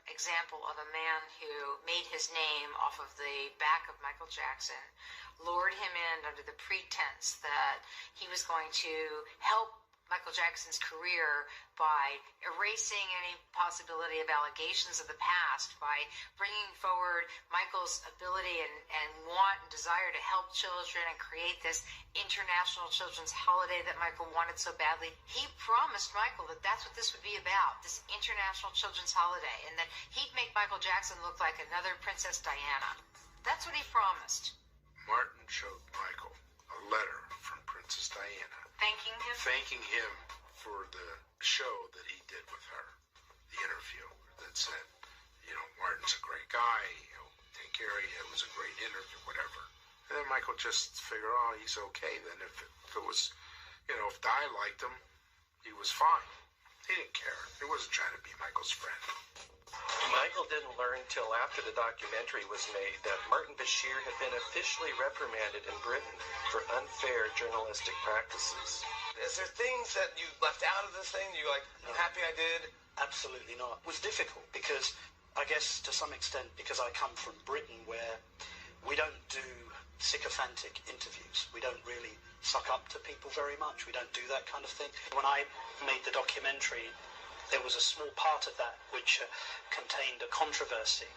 example of a man who made his name off of the back of Michael Jackson, lured him in under the pretense that he was going to help Michael Jackson's career by erasing any possibility of allegations of the past, by bringing forward Michael's ability and want and desire to help children and create this international children's holiday that Michael wanted so badly. He promised Michael that that's what this would be about, this international children's holiday, and that he'd make Michael Jackson look like another Princess Diana. That's what he promised. Martin showed Michael a letter from Princess Diana. Thanking him for the show that he did with her. The interview that said, Martin's a great guy, he'll take care of you, it was a great interview, whatever. And then Michael just figured, he's okay then. If it was, if Di liked him, he was fine. He didn't care. He wasn't trying to be Michael's friend. Michael didn't learn till after the documentary was made that Martin Bashir had been officially reprimanded in Britain for unfair journalistic practices. Is there things that you left out of this thing? I'm happy I did? Absolutely not. It was difficult because, I guess to some extent, because I come from Britain where we don't do sycophantic interviews. We don't really suck up to people very much. We don't do that kind of thing. When I made the documentary, there was a small part of that which contained a controversy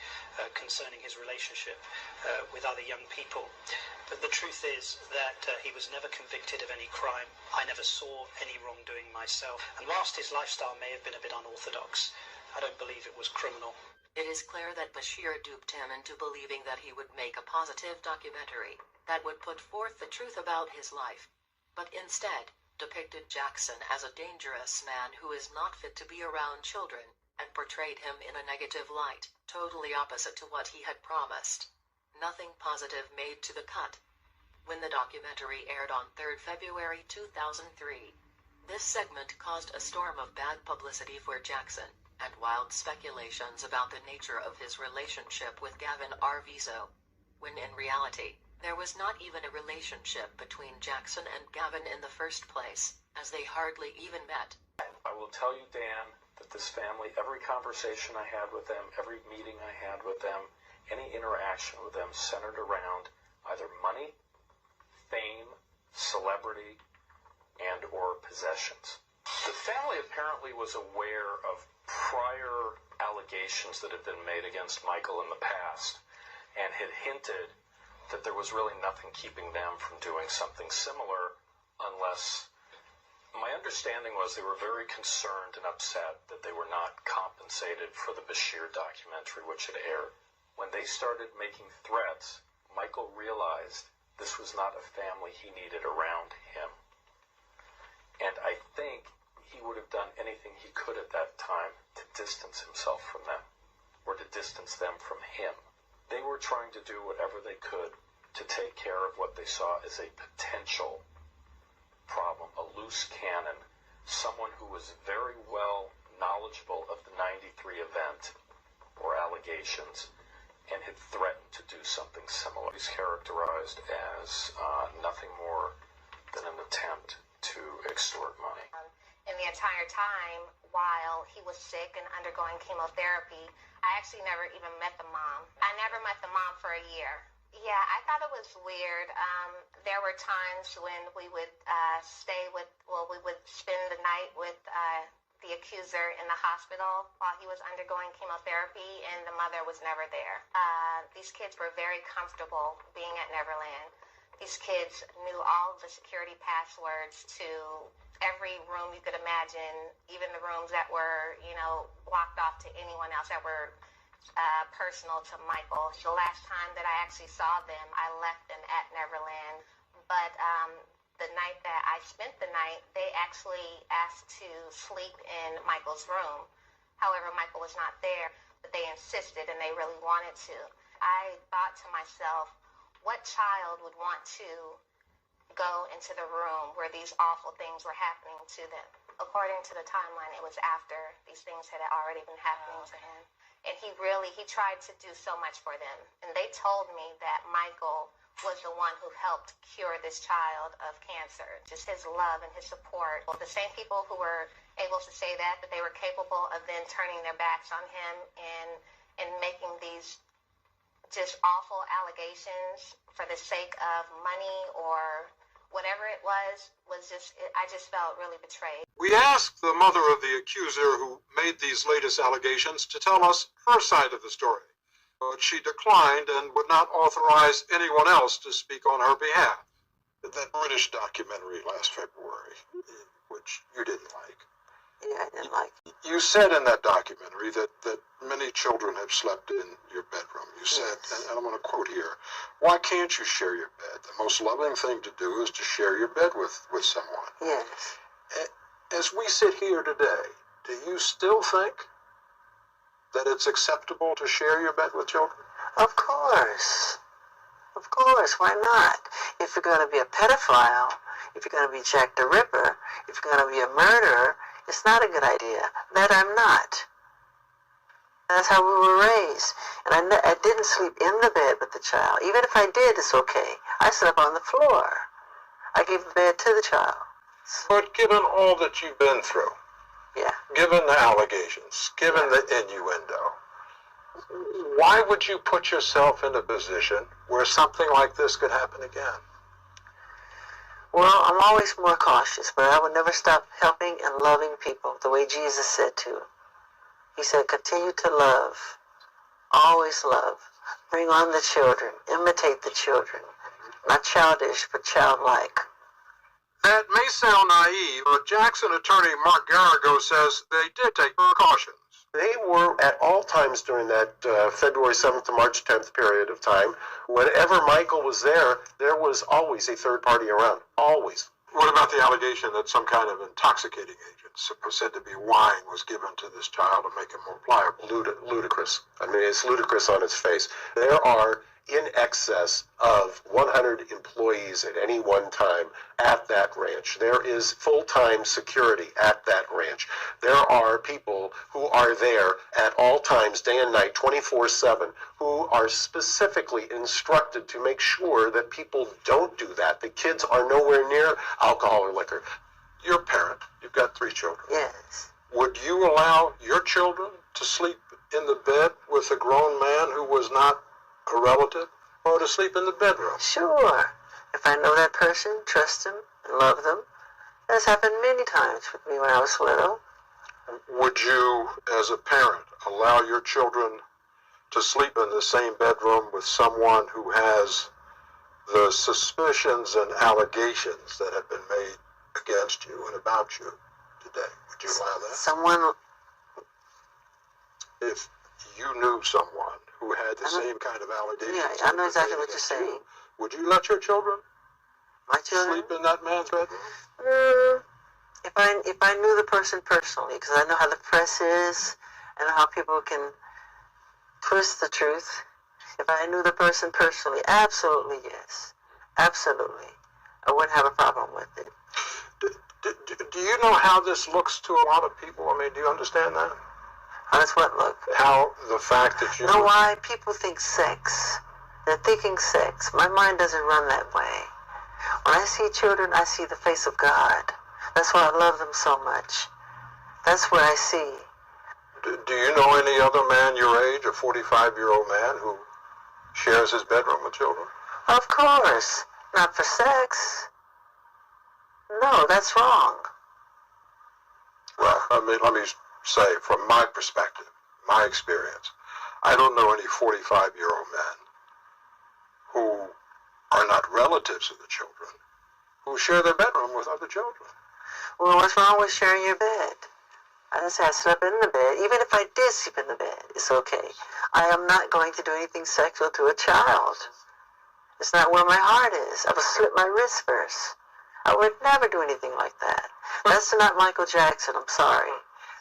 concerning his relationship with other young people. But the truth is that he was never convicted of any crime. I never saw any wrongdoing myself. And whilst his lifestyle may have been a bit unorthodox, I don't believe it was criminal. It is clear that Bashir duped him into believing that he would make a positive documentary that would put forth the truth about his life, but instead depicted Jackson as a dangerous man who is not fit to be around children and portrayed him in a negative light, totally opposite to what he had promised. Nothing positive made to the cut. When the documentary aired on 3rd February 2003, this segment caused a storm of bad publicity for Jackson and wild speculations about the nature of his relationship with Gavin Arvizo, when in reality, there was not even a relationship between Jackson and Gavin in the first place, as they hardly even met. I will tell you, Dan, that this family, every conversation I had with them, every meeting I had with them, any interaction with them centered around either money, fame, celebrity, and or possessions. The family apparently was aware of prior allegations that had been made against Michael in the past and had hinted that there was really nothing keeping them from doing something similar unless My understanding was they were very concerned and upset that they were not compensated for the Bashir documentary, which had aired. When they started making threats, Michael realized this was not a family he needed around him. And I think he would have done anything he could at that time to distance himself from them, or to distance them from him. They were trying to do whatever they could to take care of what they saw as a potential problem, a loose cannon, someone who was very well knowledgeable of the 93 event or allegations and had threatened to do something similar. He's characterized as nothing more than an attempt to extort money. And the entire time while he was sick and undergoing chemotherapy, I actually never even met the mom. I never met the mom for a year. Yeah, I thought it was weird. There were times when we would we would spend the night with the accuser in the hospital while he was undergoing chemotherapy, and the mother was never there. These kids were very comfortable being at Neverland. These kids knew all of the security passwords to every room you could imagine, even the rooms that were, blocked off to anyone else that were personal to Michael. The last time that I actually saw them, I left them at Neverland. But the night that I spent the night, they actually asked to sleep in Michael's room. However, Michael was not there, but they insisted and they really wanted to. I thought to myself, what child would want to go into the room where these awful things were happening to them? According to the timeline, it was after these things had already been happening to him. And he tried to do so much for them. And they told me that Michael was the one who helped cure this child of cancer. Just his love and his support. The same people who were able to say that they were capable of then turning their backs on him and making these just awful allegations for the sake of money or whatever it was I just felt really betrayed. We asked the mother of the accuser who made these latest allegations to tell us her side of the story, but she declined and would not authorize anyone else to speak on her behalf. That British documentary last February, which you didn't like. Yeah, I didn't like. You said in that documentary that many children have slept in your bedroom. You said, and I'm going to quote here, why can't you share your bed? The most loving thing to do is to share your bed with someone. Yes. As we sit here today, do you still think that it's acceptable to share your bed with children? Of course. Of course, why not? If you're going to be a pedophile, if you're going to be Jack the Ripper, if you're going to be a murderer, it's not a good idea. That I'm not. That's how we were raised. And I didn't sleep in the bed with the child. Even if I did, it's okay. I slept on the floor. I gave the bed to the child. But given all that you've been through, given the allegations, given the innuendo, why would you put yourself in a position where something like this could happen again? Well, I'm always more cautious, but I would never stop helping and loving people the way Jesus said to. He said, continue to love. Always love. Bring on the children. Imitate the children. Not childish, but childlike. That may sound naive, but Jackson attorney Mark Garrigo says they did take precautions. They were at all times during that February 7th to March 10th period of time, whenever Michael was there was always a third party around. Always. What about the allegation that some kind of intoxicating agent, said to be wine, was given to this child to make him more pliable? Ludicrous. I mean, it's ludicrous on its face. There are in excess of 100 employees at any one time at that ranch. There is full-time security at that ranch. There are people who are there at all times, day and night, 24/7, who are specifically instructed to make sure that people don't do that. The kids are nowhere near alcohol or liquor. You're a parent. You've got 3 children. Yes. Would you allow your children to sleep in the bed with a grown man who was not a relative, or to sleep in the bedroom? Sure. If I know that person, trust them, and love them. That's happened many times with me when I was little. Would you, as a parent, allow your children to sleep in the same bedroom with someone who has the suspicions and allegations that have been made against you and about you today. Would you allow that? Someone... If you knew someone who had the same kind of allegations... Yeah, I know exactly what you're saying. Would you let your children My children? sleep in that man's bedroom? If I knew the person personally, because I know how the press is, I know how people can twist the truth. If I knew the person personally, absolutely yes. Absolutely. I wouldn't have a problem with it. Do you know how this looks to a lot of people? I mean, do you understand that? How does what look? How the fact that you... You know why? People think sex. They're thinking sex. My mind doesn't run that way. When I see children, I see the face of God. That's why I love them so much. That's what I see. Do you know any other man your age, a 45-year-old man, who shares his bedroom with children? Of course. Not for sex. No, that's wrong. Well, let me say, from my perspective, my experience, I don't know any 45-year-old men who are not relatives of the children who share their bedroom with other children. Well, what's wrong with sharing your bed? I didn't say I slept in the bed. Even if I did sleep in the bed, it's okay. I am not going to do anything sexual to a child. It's not where my heart is. I would slit my wrist first. I would never do anything like that. That's not Michael Jackson, I'm sorry.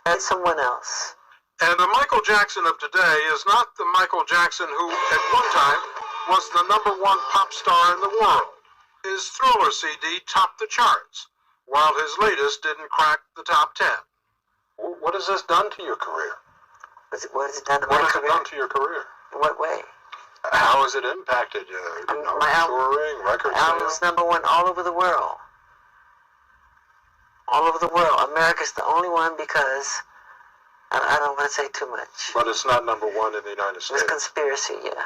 That's someone else. And the Michael Jackson of today is not the Michael Jackson who, at one time, was the #1 pop star in the world. His Thriller CD topped the charts, while his latest didn't crack the top 10. What has this done to your career? What has it done to my career? What has it done to your career? In what way? How has it impacted you? Touring, record album's sales? #1 all over the world. All over the world. America's the only one because I don't want to say too much. But it's not #1 in the United States. It's conspiracy, yeah.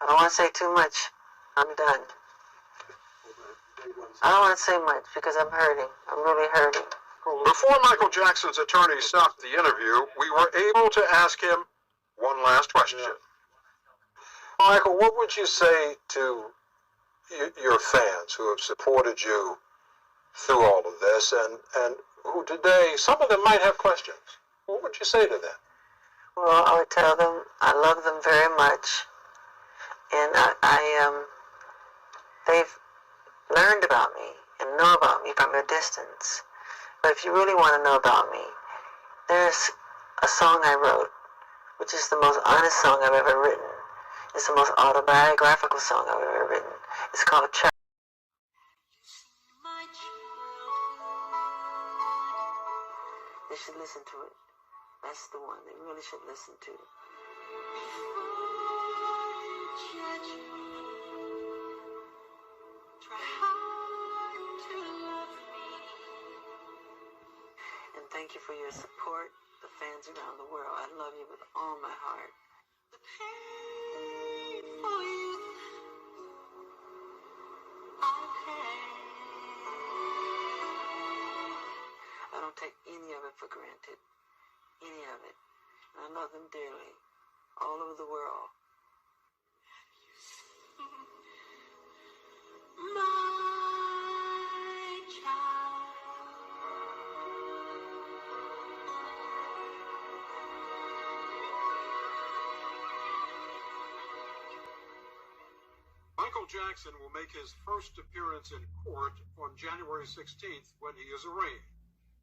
I don't want to say too much. I'm done. I don't want to say much because I'm hurting. I'm really hurting. Before Michael Jackson's attorney stopped the interview, we were able to ask him one last question. Michael, what would you say to your fans who have supported you through all of this and who today, some of them might have questions? What would you say to them? Well, I would tell them I love them very much. And they've learned about me and know about me from a distance. But if you really want to know about me, there's a song I wrote, which is the most honest song I've ever written. It's the most autobiographical song I've ever written. It's called Tchau. They should listen to it. That's the one they really should listen to. And thank you for your support, the fans around the world. I love you with all my heart. I don't take any of it for granted. Any of it. I love them dearly. All over the world. Michael Jackson will make his first appearance in court on January 16th when he is arraigned.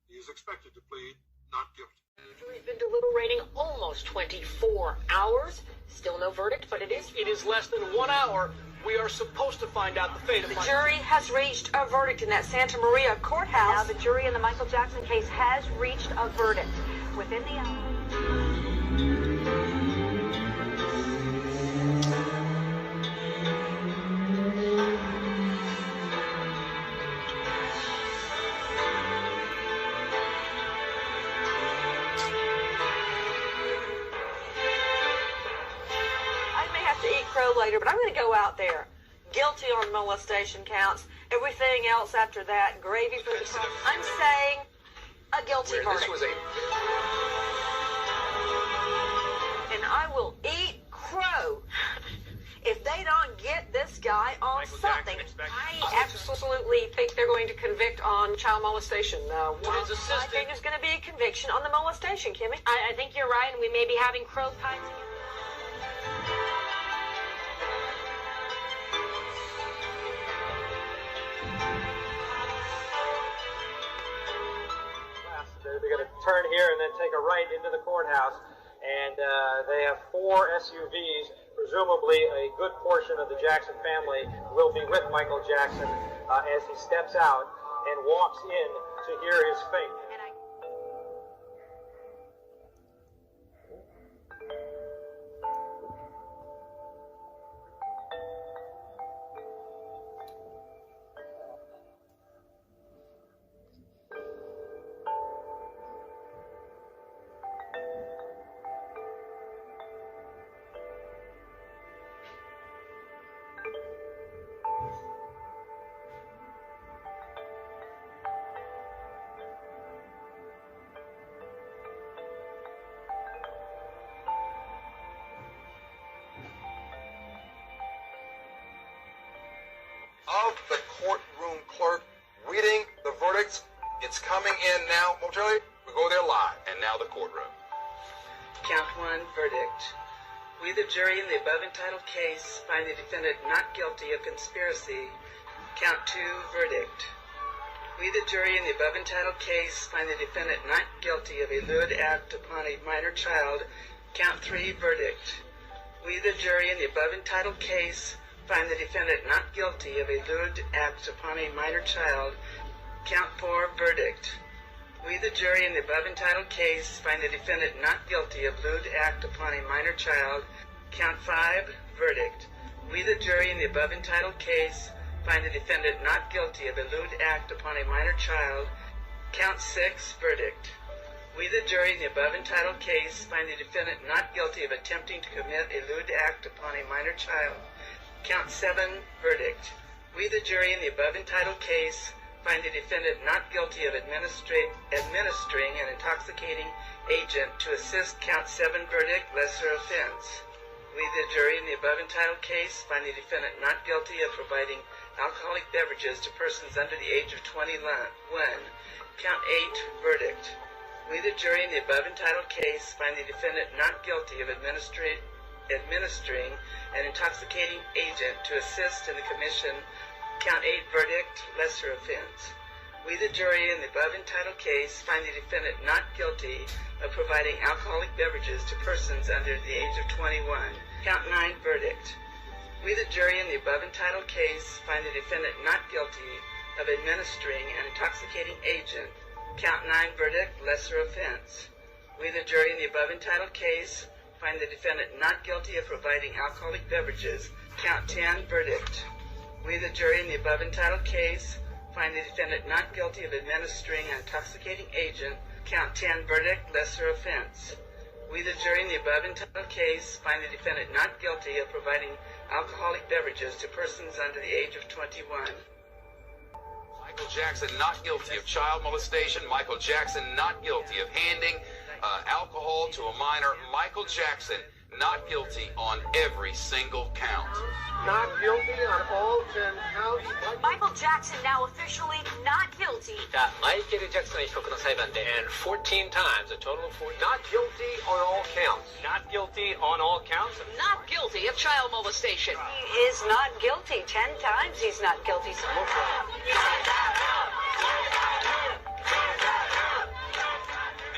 He is expected to plead not guilty. Jury's been deliberating almost 24 hours. Still no verdict, but it is less than 1 hour. We are supposed to find out the fate of the jury has reached a verdict in that Santa Maria courthouse. Now the jury in the Michael Jackson case has reached a verdict within the hour. Later, but I'm going to go out there. Guilty on molestation counts. Everything else after that, gravy for the top. I'm saying a guilty verdict. And I will eat crow if they don't get this guy on something. I absolutely think they're going going to convict on child molestation. What is assisting? I think there's going to be a conviction on the molestation, Kimmy. I think you're right, and we may be having crow pies. They're going to turn here and then take a right into the courthouse. And they have 4 SUVs. Presumably a good portion of the Jackson family will be with Michael Jackson as he steps out and walks in to hear his fate. Of the courtroom clerk reading the verdicts. It's coming in now. Momentarily, we go there live. And now the courtroom. Count 1, verdict. We, the jury in the above entitled case, find the defendant not guilty of conspiracy. Count 2, verdict. We, the jury in the above entitled case, find the defendant not guilty of a lewd act upon a minor child. Count 3, verdict. We, the jury in the above entitled case, find the defendant not guilty of a lewd act upon a minor child. Count 4, verdict. We, the jury in the above entitled case, find the defendant not guilty of lewd act upon a minor child. Count 5, verdict. We, the jury in the above entitled case, find the defendant not guilty of a lewd act upon a minor child. Count 6, verdict. We, the jury in the above entitled case, find the defendant not guilty of attempting to commit a lewd act upon a minor child. Count 7, verdict. We, the jury in the above entitled case, find the defendant not guilty of administering an intoxicating agent to assist. Count 7, verdict, lesser offense. We, the jury in the above entitled case, find the defendant not guilty of providing alcoholic beverages to persons under the age of 21. Count 8, verdict. We, the jury in the above entitled case, find the defendant not guilty of administering an intoxicating agent to assist in the commission. Count 8, verdict, lesser offense. We, the jury in the above entitled case, find the defendant not guilty of providing alcoholic beverages to persons under the age of 21. Count 9, verdict. We, the jury in the above entitled case, find the defendant not guilty of administering an intoxicating agent. Count 9, verdict, lesser offense. We, the jury in the above entitled case, find the defendant not guilty of providing alcoholic beverages. Count 10, verdict. We, the jury in the above entitled case, find the defendant not guilty of administering an intoxicating agent. Count 10, verdict, lesser offense. We, the jury in the above entitled case, find the defendant not guilty of providing alcoholic beverages to persons under the age of 21. Michael Jackson not guilty of child molestation. Michael Jackson not guilty of handing alcohol to a minor. Michael Jackson not guilty on every single count. Not guilty on all 10 counts. Michael Jackson now officially not guilty. マイケル・ジャクソン被告の裁判で and 14 times, a total of 14. Not guilty on all counts. Not guilty on all counts. Not guilty of child molestation. He is not guilty. 10 times he's not guilty.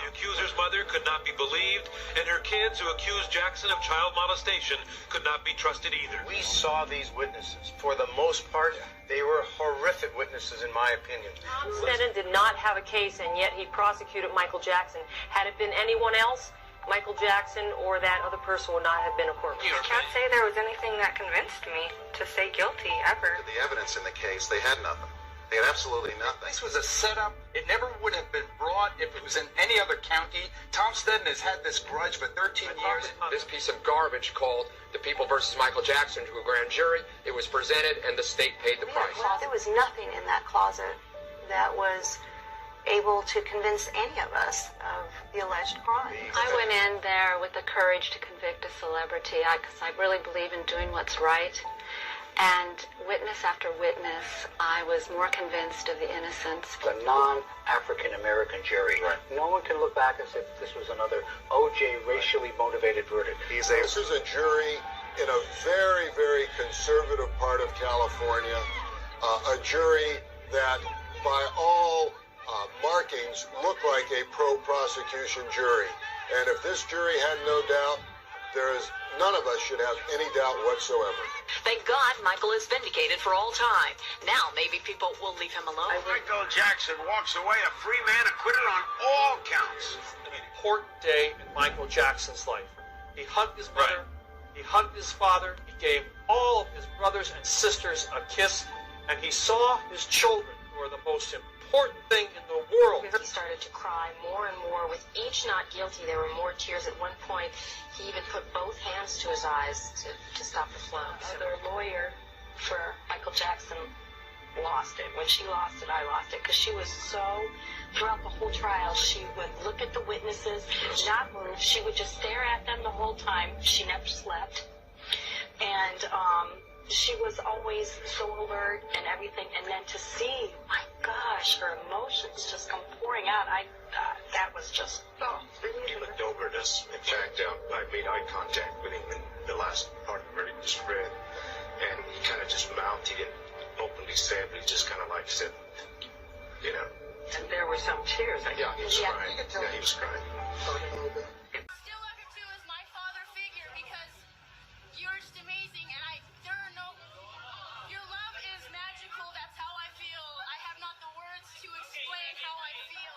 Accuser's mother could not be believed, and her kids who accused Jackson of child molestation could not be trusted either. We saw these witnesses. For the most part, they were horrific witnesses, in my opinion. Tom Stennon did not have a case, and yet he prosecuted Michael Jackson. Had it been anyone else, Michael Jackson or that other person would not have been a corpse. I can't say there was anything that convinced me to say guilty, ever. The evidence in the case, they had nothing. They had absolutely nothing. This was a setup. It never would have been brought if it was in any other county. Tom Stennon has had this grudge for 13 years. This piece of garbage called The People versus Michael Jackson to a grand jury. It was presented and the state paid the price. There was nothing in that closet that was able to convince any of us of the alleged crime. I went in there with the courage to convict a celebrity because I really believe in doing what's right. And witness after witness, I was more convinced of the innocence. The non-African American jury. Right. No one can look back and say this was another O.J. racially motivated verdict. This is a jury in a very, very conservative part of California, a jury that by all markings looked like a pro-prosecution jury. And if this jury had no doubt, none of us should have any doubt whatsoever. Thank God Michael is vindicated for all time. Now maybe people will leave him alone. Michael Jackson walks away a free man, acquitted on all counts. An important day in Michael Jackson's life. He hugged his mother, he hugged his father, he gave all of his brothers and sisters a kiss, and he saw his children, who are the most important thing in the world. He started to cry more and more. With each not guilty, there were more tears. At one point, he even put both hands to his eyes to stop the flow. The lawyer for Michael Jackson lost it. When she lost it, I lost it, because she was so, throughout the whole trial, she would look at the witnesses, not move. She would just stare at them the whole time. She never slept. And she was always so alert and everything. And then to see, my gosh, her emotions just come pouring out. That was just, He looked over at us. In fact, I made eye contact with him in the last part of the just read. And he kind of just mouthed. He didn't openly say it, but he just kind of like said, you know. And there were some tears. Yeah, he was crying. Yeah, he was crying. Still look at you as my father figure because you're just amazing, and your love is magical. That's how I feel. I have not the words to explain how I feel.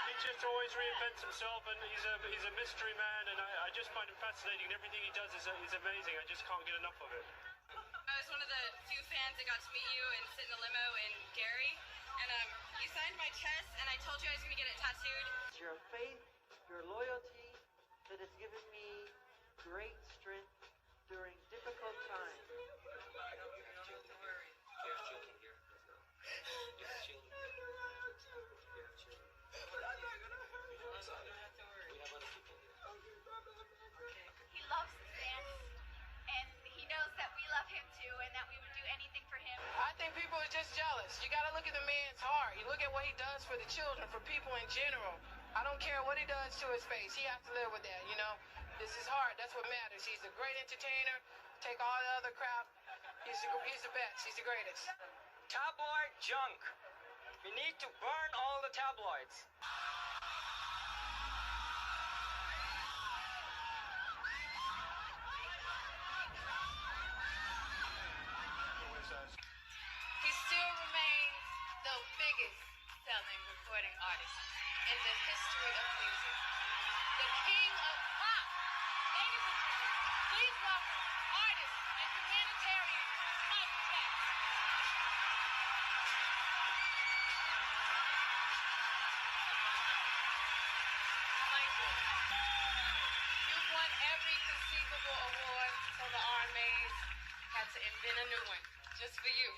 He just always reinvents himself, and he's a mystery man, and I just find him fascinating. Everything he does is amazing. I just can't get enough of it. I was one of the few fans that got to meet you and sit in the limo in Gary, and you signed my chest, and I told you I was going to get it tattooed. Your faith, your loyalty that has given me great strength during difficult times. He loves the fans, and he knows that we love him too, and that we would do anything for him. I think people are just jealous. You got to look at the man's heart. You look at what he does for the children, for people in general. I don't care what he does to his face. He has to live with that, you know. This is hard. That's what matters. He's a great entertainer. Take all the other crap. He's the best. He's the greatest. Tabloid junk. We need to burn all the tabloids. He still remains the biggest selling recording artist in the history of music. The king of pop. Ladies and gentlemen, please welcome artist and humanitarian Michael Jackson. Michael, you've won every conceivable award, so the RMAs had to invent a new one just for you.